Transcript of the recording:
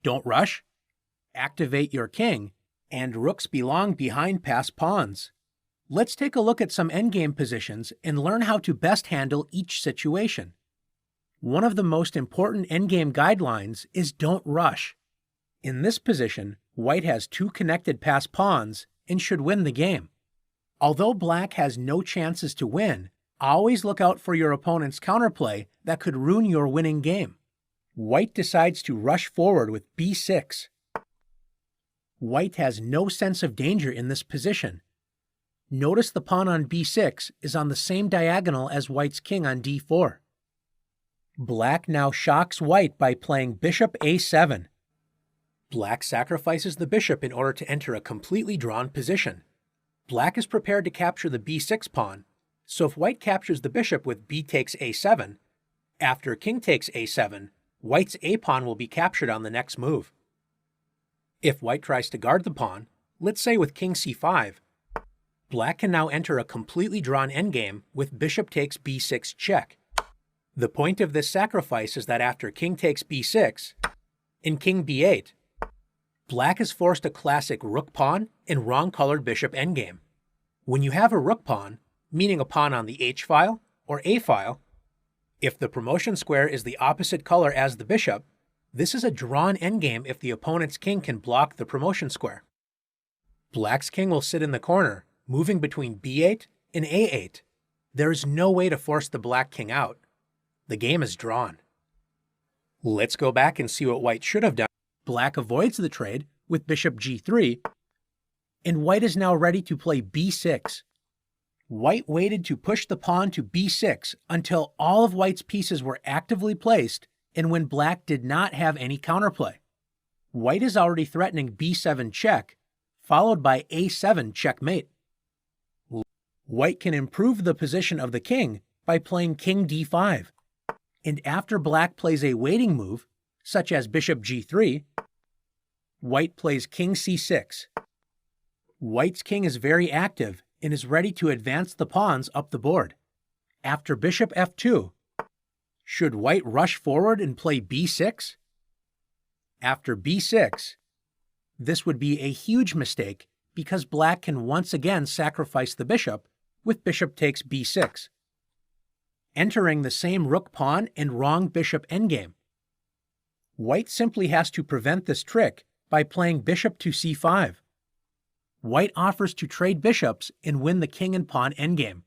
Don't rush, activate your king, and rooks belong behind passed pawns. Let's take a look at some endgame positions and learn how to best handle each situation. One of the most important endgame guidelines is don't rush. In this position, white has 2 connected passed pawns and should win the game. Although black has no chances to win, always look out for your opponent's counterplay that could ruin your winning game. White decides to rush forward with b6. White has no sense of danger in this position. Notice the pawn on b6 is on the same diagonal as white's king on d4. Black now shocks white by playing bishop a7. Black sacrifices the bishop in order to enter a completely drawn position. Black is prepared to capture the b6 pawn, so if white captures the bishop with b takes a7, after king takes a7, white's a pawn will be captured on the next move. If white tries to guard the pawn, let's say with king c5, black can now enter a completely drawn endgame with bishop takes b6 check. The point of this sacrifice is that after king takes b6, in king b8, black is forced a classic rook pawn and wrong-colored bishop endgame. When you have a rook pawn, meaning a pawn on the h-file or a-file, if the promotion square is the opposite color as the bishop, this is a drawn endgame if the opponent's king can block the promotion square. Black's king will sit in the corner, moving between b8 and a8. There is no way to force the black king out. The game is drawn. Let's go back and see what white should have done. Black avoids the trade with bishop g3, and white is now ready to play b6. White waited to push the pawn to b6 until all of white's pieces were actively placed and when black did not have any counterplay. White is already threatening b7 check, followed by a7 checkmate. White can improve the position of the king by playing king d5. And after black plays a waiting move, such as bishop g3, white plays king c6. White's king is very active and is ready to advance the pawns up the board. After bishop f2, should white rush forward and play b6? After b6, this would be a huge mistake because black can once again sacrifice the bishop with bishop takes b6, entering the same rook pawn and wrong bishop endgame. White simply has to prevent this trick by playing bishop to c5. White offers to trade bishops and win the king and pawn endgame.